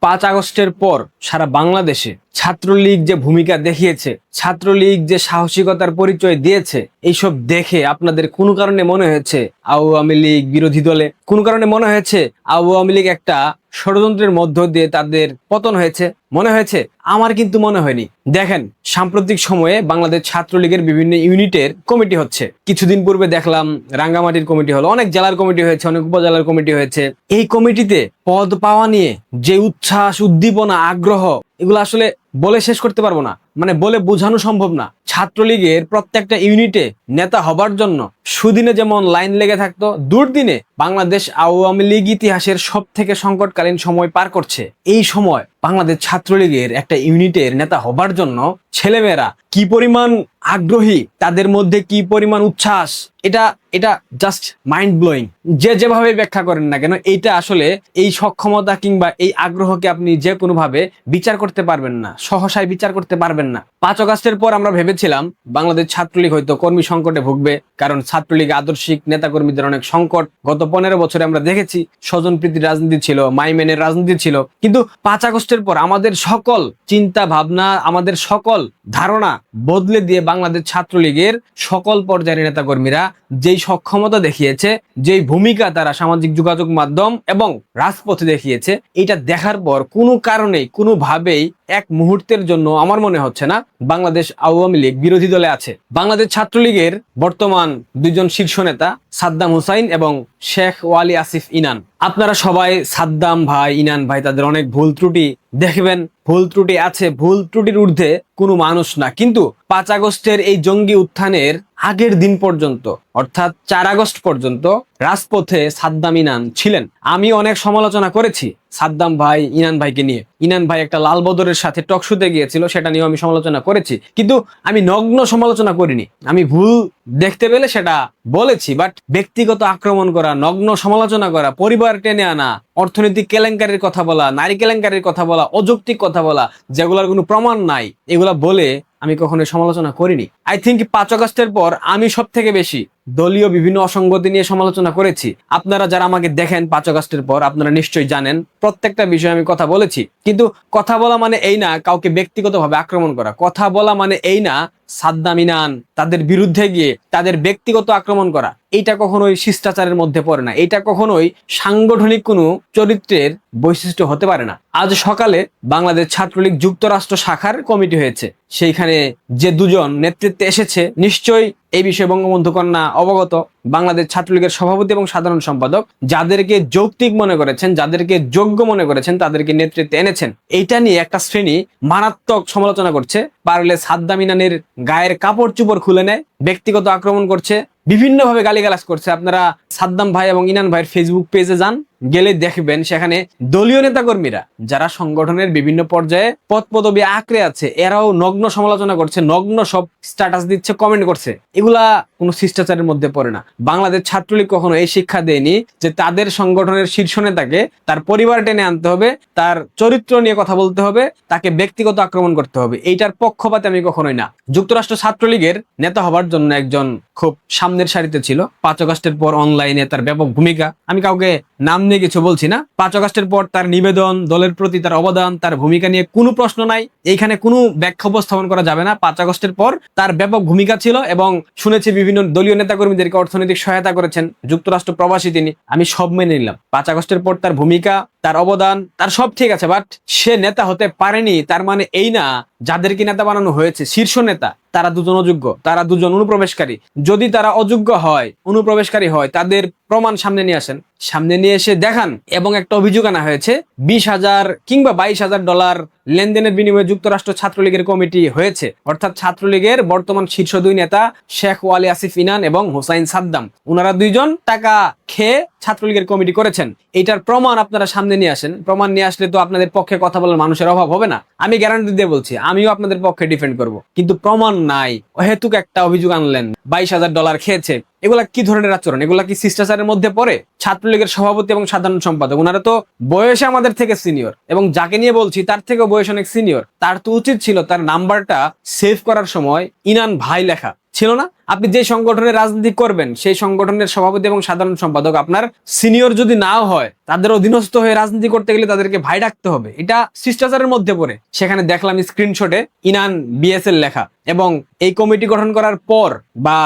5 আগস্টের পর সারা বাংলাদেশে ছাত্রলীগ যে ভূমিকা দেখিয়েছে, ছাত্রলীগ যে সাহসিকতার পরিচয় দিয়েছে, এইসব দেখে আপনাদের কোনো কারণে মনে হয়েছে আওয়ামী লীগ বিরোধী দলে, কোনো কারণে মনে হয়েছে আওয়ামী লীগ একটা ষড়যন্ত্রের মধ্য দিয়ে তাদের পতন হয়েছে? মনে হয়েছে? আমার কিন্তু মনে হয়নি। দেখেন, সাম্প্রতিক সময়ে বাংলাদেশ ছাত্রলীগের বিভিন্ন ইউনিটের কমিটি হচ্ছে। কিছুদিন পূর্বে দেখলাম রাঙ্গামাটির কমিটি হলো, অনেক জেলার কমিটি হয়েছে, অনেক উপজেলার কমিটি হয়েছে। এই কমিটিতে পদ পাওয়া নিয়ে যে উচ্ছ্বাস, উদ্দীপনা, আগ্রহ, এগুলো আসলে বলে শেষ করতে পারবো না, মানে বলে বোঝানো সম্ভব না। ছাত্রলীগের প্রত্যেকটা ইউনিটে নেতা হবার জন্য সুদিনে যেমন লাইন লেগে থাকতো, দুর্দিনে বাংলাদেশ আওয়ামী লীগ ইতিহাসের সব থেকে সংকটকালীন সময় পার করছে। এই সময় বাংলাদেশ ছাত্রলীগের একটা ইউনিটের নেতা হবার জন্য ছেলেমেয়েরা কি পরিমাণ আগ্রহী, তাদের মধ্যে কি পরিমাণ উচ্ছ্বাস, এটা এটা জাস্ট মাইন্ড ব্লোয়িং। যেভাবে ব্যাখ্যা করেন না কেন, এইটা আসলে এই সক্ষমতা কিংবা এই আগ্রহকে আপনি যে কোনো ভাবে বিচার করতে পারবেন না, সহসায় বিচার করতে পারবেন না। 5 আগস্টের পর আমরা ভেবেছিলাম বাংলাদেশ ছাত্রলীগ হয়তো কর্মী সংকটে ভুগবে, কারণ ছাত্রলীগ আদর্শিক নেতাকর্মীদের অনেক সংকট। গত 15 বছরে আমরা দেখেছি স্বজনপ্রীতির রাজনীতি ছিল, মাইমেনের রাজনীতি ছিল। কিন্তু 5 আগস্টের পর আমাদের সকল চিন্তা ভাবনা, আমাদের সকল ধারণা বদলে দিয়ে বাংলাদেশ ছাত্রলীগের সকল পর্যায়ের নেতাকর্মীরা যেই সক্ষমতা দেখিয়েছে, যেই ভূমিকা তারা সামাজিক যোগাযোগ মাধ্যম এবং রাজপথে দেখিয়েছে, এটা দেখার পর কোনো কারণেই, কোনোভাবেই এক মুহূর্তের জন্য আমার মনে হচ্ছে না বাংলাদেশ আওয়ামী লীগ বিরোধী দলে আছে। বাংলাদেশ ছাত্রলীগের বর্তমান দুইজন শীর্ষ নেতা সাদ্দাম হোসাইন এবং শেখ ওয়ালি আসিফ ইনান। আপনারা সবাই সাদ্দাম ভাই, ইনান ভাই, তাদের অনেক ভুল ত্রুটি দেখবেন, ভুল ত্রুটি আছে, ভুল ত্রুটির ঊর্ধ্বে কোনো মানুষ না। কিন্তু 5 আগস্টের এই জঙ্গি উত্থানের আগের দিন পর্যন্ত, অর্থাৎ 4 আগস্ট পর্যন্ত রাজপথে সাদ্দাম ইনান ছিলেন। আমি অনেক সমালোচনা করেছি সাদ্দাম ভাই, ইনান ভাইকে নিয়ে। ইনান ভাই একটা লাল বদরের সাথে টকশোতে গিয়েছিল, সেটা নিয়েও আমি সমালোচনা করেছি, কিন্তু আমি নগ্ন সমালোচনা করিনি। আমি ভুল দেখতে পেলে সেটা বলেছি, বাট ব্যক্তিগত আক্রমণ করা, নগ্ন সমালোচনা করা, পরিবার টেনে আনা, অর্থনৈতিক কেলেঙ্কারির কথা বলা, নারী কেলেঙ্কারির কথা বলা, অযৌক্তিক কথা বলা, যেগুলোর কোনো প্রমাণ নাই, এগুলা বলে আমি কখনোই সমালোচনা করিনি। আই থিঙ্ক 5 আগস্টের পর আমি সব থেকে বেশি দলীয় বিভিন্ন অসঙ্গতি নিয়ে সমালোচনা করেছি। আপনারা যারা আমাকে দেখেন 5 আগস্টের পর, আপনারা নিশ্চয়ই জানেন প্রত্যেকটা বিষয়ে আমি কথা বলেছি। কিন্তু কথা বলা মানে এই না কাউকে ব্যক্তিগতভাবে আক্রমণ করা, কথা বলা মানে এই না সাদ্দাম ইনান তাদের বিরুদ্ধে গিয়ে তাদের ব্যক্তিগত আক্রমণ করা। এইটা কখনোই শিষ্টাচারের মধ্যে পড়ে না, এটা কখনোই সাংগঠনিক কোনো চরিত্রের বৈশিষ্ট্য হতে পারে না। আজ সকালে বাংলাদেশ ছাত্রলীগ যুক্তরাষ্ট্র শাখার কমিটি হয়েছে, সেইখানে যে দুজন নেতৃত্বে এসেছে, নিশ্চয়ই এই বিষয়ে বঙ্গবন্ধু কন্যা অবগত। বাংলাদেশ ছাত্রলীগের সভাপতি এবং সাধারণ সম্পাদক যাদেরকে যৌক্তিক মনে করেছেন, যাদেরকে যোগ্য মনে করেছেন, তাদেরকে নেতৃত্বে এনেছেন। এইটা নিয়ে একটা শ্রেণী মারাত্মক সমালোচনা করছে, পারলে সাদ্দাম ইনানের গায়ের কাপড় চোপড় খুলে নেয়, ব্যক্তিগত আক্রমণ করছে, বিভিন্নভাবে গালিগালাজ করছে। আপনারা সাদ্দাম ভাই এবং ইনান ভাইয়ের ফেসবুক পেজে যান, গেলে দেখবেন সেখানে দলীয় নেতাকর্মীরা যারা সংগঠনের বিভিন্ন পর্যায়ে পদ পদবি আঁকড়ে আছে, এরাও নগ্ন সমালোচনা করছে, নগ্ন সব স্ট্যাটাস দিচ্ছে, কমেন্ট করছে। এগুলা কোনো শিষ্টাচারের মধ্যে পড়ে না। বাংলাদেশ ছাত্রলীগ কখনো এই শিক্ষা দেয়নি যে তাদের সংগঠনের শীর্ষ নেতাকে তার পরিবার টেনে আনতে হবে, তার চরিত্র নিয়ে কথা বলতে হবে, তাকে ব্যক্তিগত আক্রমণ করতে হবে। এইটার পক্ষপাতে আমি কখনোই না। যুক্তরাষ্ট্র ছাত্রলীগের নেতা হবার জন্য একজন খুব সামনের সারিতে ছিল। 5 আগস্টের পর অনলাইনে তার ব্যাপক ভূমিকা, আমি কাউকে নাম নিয়ে কিছু বলছি না। 5 আগস্টের পর তার নিবেদন, দলের প্রতি তার অবদান, তার ভূমিকা নিয়ে কোনো প্রশ্ন নাই, এইখানে কোনো ব্যাখ্যা উপস্থাপন করা যাবে না। 5 আগস্টের পর তার ব্যাপক ভূমিকা ছিল এবং শুনেছি বিভিন্ন দলীয় নেতাকর্মীদেরকে অর্থনৈতিক সহায়তা করেছেন, যুক্তরাষ্ট্র প্রবাসী তিনি। আমি সব মেনে নিলাম। 5 আগস্টের পর তার ভূমিকা, তার অবদান, তার সব ঠিক আছে, বাট সে নেতা হতে পারেনি তার মানে এই না যাদেরকে নেতা বানানো হয়েছে শীর্ষ নেতা তারা দুজন অযোগ্য, তারা দুজন অনুপ্রবেশকারী। যদি তারা অযোগ্য হয়, অনুপ্রবেশকারী হয়, তাদের প্রমাণ সামনে নিয়ে আসেন, সামনে নিয়ে এসে দেখান। এবং একটা অভিযোগ আনা হয়েছে 20,000 কিংবা 22,000 ডলার লেনদেনের বিনিময়ে যুক্তরাষ্ট্র ছাত্রলীগের কমিটি হয়েছে, অর্থাৎ ছাত্রলীগের বর্তমান শীর্ষ দুই নেতা শেখ ওয়ালি আসিফ ইনান এবং হোসাইন সাদ্দাম, ওনারা দুইজন টাকা খেয়ে ছাত্রলীগের কমিটি করেছেন। এইটার প্রমাণ আপনারা সামনে নিয়ে আসেন। প্রমাণ নিয়ে আসলে তো আপনাদের পক্ষে কথা বলার মানুষের অভাব হবে না। আমি গ্যারান্টি দিয়ে বলছি, আমিও আপনাদের পক্ষে ডিফেন্ড করব, কিন্তু প্রমাণ নাই, অহেতুক একটা অভিযোগ আনলেন 22,000 ডলার খেয়েছে। এগুলা কি ধরনের আচরণ? এগুলা কি শিষ্টাচারের মধ্যে পড়ে? ছাত্রলীগের সভাপতি এবং সাধারণ সম্পাদক, ওনারা তো বয়সে আমাদের থেকে সিনিয়র, এবং যাকে নিয়ে বলছি তার থেকেও বয়স অনেক সিনিয়র। তার তো উচিত ছিল তার নাম্বারটা সেভ করার সময় ইনান ভাই লেখা ছিল না? আপনি যে সংগঠনের রাজনীতি করবেন সেই সংগঠনের সভাপতি এবং সাধারণ সম্পাদক আপনার সিনিয়র যদি নাও হয়, তাদের অধীনস্থ হয়ে রাজনীতি করতে গেলে তাদেরকে ভাই ডাকতে হবে। এটা শিষ্টাচারের মধ্যে পড়ে। সেখানে দেখলাম স্ক্রিনশটে ইনান বিএসএল লেখা, এবং এই কমিটি গঠন করার পর বা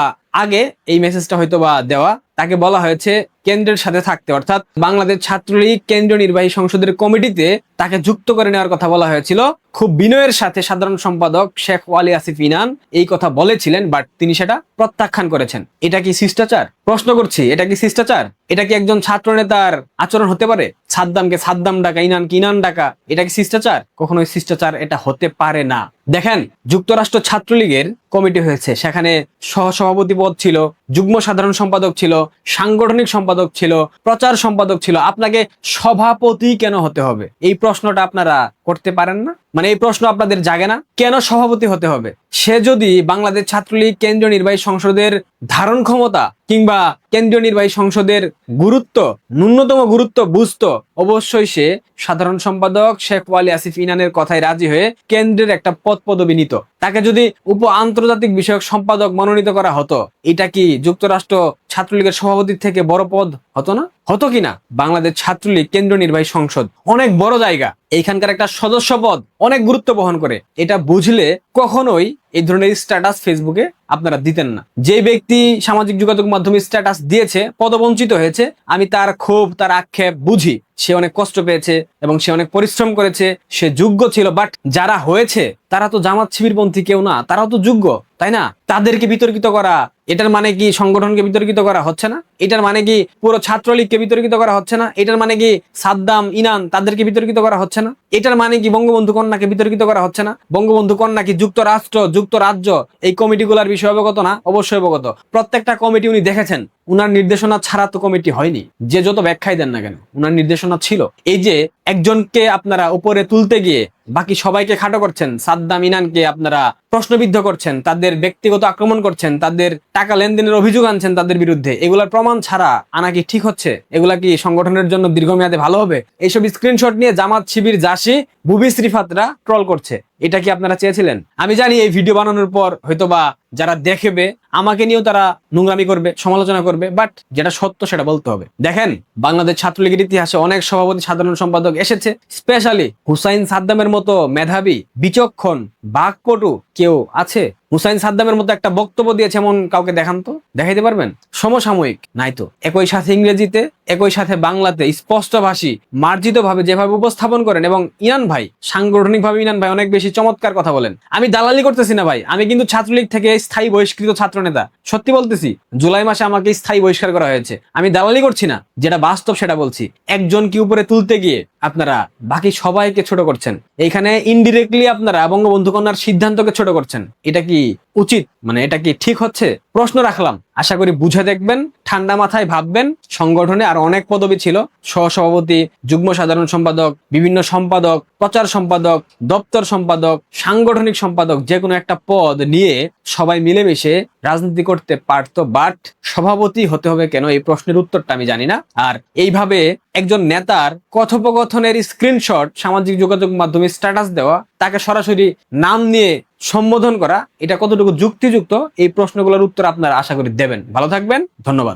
আগে এই মেসেজটা হয়তো বা দেওয়া, তাকে বলা হয়েছে কেন্দ্রের সাথে থাকতে, অর্থাৎ বাংলাদেশ ছাত্রলীগ কেন্দ্রীয় নির্বাহী সংসদের কমিটিতে তাকে যুক্ত করে নেওয়ার কথা বলা হয়েছিল। খুব বিনয়ের সাথে সাধারণ সম্পাদক শেখ ওয়ালি আসিফ ইনান এই কথা বলেছিলেন, বাট তিনি সেটা প্রত্যাখ্যান করেছেন। এটা কি শিষ্টাচার? প্রশ্ন করছি, এটা কি শিষ্টাচার? এটা কি একজন ছাত্র নেতার আচরণ হতে পারে? সাদ্দামকে সাদ্দাম ডাকা, ইনানকে ইনান ডাকা, এটা কি শিষ্টাচার? কখনোই শিষ্টাচার এটা হতে পারে না। দেখেন, যুক্তরাষ্ট্র ছাত্রলীগের কমিটি হয়েছে, সেখানে সহসভাপতি পদ ছিল, যুগ্ম সাধারণ সম্পাদক ছিল, সাংগঠনিক সম্পাদক ছিল, প্রচার সম্পাদক ছিল। আপনাকে সভাপতি কেন হতে হবে? এই প্রশ্নটা আপনারা করতে পারেন না? মানে এই প্রশ্ন আপনাদের জাগে না? কেন সভাপতি হতে হবে? সে যদি বাংলাদেশ ছাত্রলীগ কেন্দ্রীয় নির্বাহী সংসদের ধারণ ক্ষমতা কিংবা কেন্দ্রীয় নির্বাহী সংসদের গুরুত্ব, ন্যূনতম গুরুত্ব বুঝতো, অবশ্যই সে সাধারণ সম্পাদক শেখ ওয়ালি আসিফ ইনানের কথায় রাজি হয়ে কেন্দ্রের একটা পদবি নিত। তাকে যদি উপ আন্তর্জাতিক বিষয়ক সম্পাদক মনোনীত করা হতো, এটা কি যুক্তরাষ্ট্র ছাত্রলীগের সভাপতির থেকে বড় পদ হতো না? হতো কিনা? বাংলাদেশ ছাত্রলীগ কেন্দ্রীয় নির্বাহী সংসদ অনেক বড় জায়গা, এইখানকার একটা সদস্য পদ অনেক গুরুত্ব বহন করে। এটা বুঝলে কখনোই এই ধরনের স্ট্যাটাস ফেসবুকে আপনারা দিতেন না। যে ব্যক্তি সামাজিক যোগাযোগ মাধ্যমে স্ট্যাটাস দিয়েছে, পদবঞ্চিত হয়েছে, আমি তার ক্ষোভ, তার আক্ষেপ বুঝি। সে অনেক কষ্ট পেয়েছে এবং সে অনেক পরিশ্রম করেছে, সে যোগ্য ছিল। বাট যারা হয়েছে তারা তো জামাত শিবিরপন্থী কেউ না, তারাও তো যোগ্য, তাই না? তাদেরকে বিতর্কিত করা, এটার মানে কি সংগঠনকে বিতর্কিত করা হচ্ছে না? এটার মানে কি পুরো ছাত্রলীগকে বিতর্কিত করা হচ্ছে না? এটার মানে কি সাদ্দাম, ইনান তাদেরকে বিতর্কিত করা হচ্ছে না? এটার মানে কি বঙ্গবন্ধু কন্যাকে বিতর্কিত করা হচ্ছে না? বঙ্গবন্ধু কন্যা কি যুক্তরাষ্ট্র, যুক্তরাজ্য এই কমিটিগুলোর বিষয়ে অবগত না? অবশ্যই অবগত। প্রত্যেকটা কমিটি উনি দেখেছেন। উনার নির্দেশনা ছাড়া তো কমিটি হয়নি। যে যত ব্যাখ্যাই দেন না কেন, উনার নির্দেশনা ছিল। এই যে একজনকে আপনারা উপরে তুলতে গিয়ে বাকি সবাইকে খাটো করছেন, সাদ্দাম, ইনানকে আপনারা প্রশ্নবিদ্ধ করছেন, তাদের ব্যক্তিগত আক্রমণ করছেন, তাদের টাকা লেনদেনের অভিযোগ আনছেন তাদের বিরুদ্ধে, এগুলার প্রমাণ ছাড়া আনা কি ঠিক হচ্ছে? এগুলা কি সংগঠনের জন্য দীর্ঘমেয়াদে ভালো হবে? এইসব স্ক্রিনশট নিয়ে জামাত, শিবির, জাসি, বুবি শ্রীফাতরা ট্রল করছে। এটা কি আপনারা চেয়েছিলেন? আমি জানি এই ভিডিও বানানোর পর হয়তোবা যারা দেখবে আমাকে নিয়েও তারা নোংরামি করবে, সমালোচনা করবে, বাট যেটা সত্য সেটা বলতে হবে। দেখেন, বাংলাদেশ ছাত্রলীগের ইতিহাসে অনেক সভাপতি, সাধারণ সম্পাদক এসেছে, স্পেশালি হুসাইন সাদ্দামের মতো মেধাবী, বিচক্ষণ, বাকপটু কেউ আছে? হুসাইন সাদ্দামের মতো একটা বক্তব্য দিয়েছে এমন কাউকে দেখান তো, দেখাইতে পারবেন? সমসাময়িক নাই তো। একই সাথে ইংরেজিতে, একই সাথে বাংলাতে স্পষ্টভাষী, মার্জিত ভাবে যেভাবে উপস্থাপন করেন, এবং ইনান ভাই সাংগঠনিক ভাবে ইনান ভাই অনেক বেশি চমৎকার কথা বলেন। আমি দালালি করতেছি না ভাই, আমি কিন্তু ছাত্রলীগ থেকে স্থায়ী বহিষ্কৃত ছাত্র নেতা, সত্যি বলতেছি। জুলাই মাসে আমাকে স্থায়ী বহিষ্কার করা হয়েছে। আমি দালালি করছি না, যেটা বাস্তব সেটা বলছি। একজন কি উপরে তুলতে গিয়ে আপনারা বাকি সবাইকে ছোট করছেন। এইখানে ইনডিরেক্টলি আপনারা বঙ্গবন্ধু কন্যার সিদ্ধান্তকে ছোট করছেন। এটা কি উচিত? মানে এটা কি ঠিক হচ্ছে? প্রশ্ন রাখলাম, আশা করি বুঝে দেখবেন, ঠান্ডা মাথায় ভাববেন। সংগঠনে আর অনেক পদবি ছিল, সহসভাপতি, যুগ্ম সাধারণ সম্পাদক, বিভিন্ন সম্পাদক, প্রচার সম্পাদক, দপ্তর সম্পাদক, সাংগঠনিক সম্পাদক, যে কোনো একটা পদ নিয়ে সবাই মিলেমিশে রাজনীতি করতে পারতো। বাট সভাপতি হতে হবে কেন, এই প্রশ্নের উত্তরটা আমি জানি না। আর এইভাবে একজন নেতার কথোপকথনের স্ক্রিনশট সামাজিক যোগাযোগ মাধ্যমে স্ট্যাটাস দেওয়া, তাকে সরাসরি নাম নিয়ে সম্বোধন করা, এটা কতটুকু যুক্তিযুক্ত, এই প্রশ্নগুলোর উত্তর আপনারা আশা করি দেবেন। ভালো থাকবেন, ধন্যবাদ।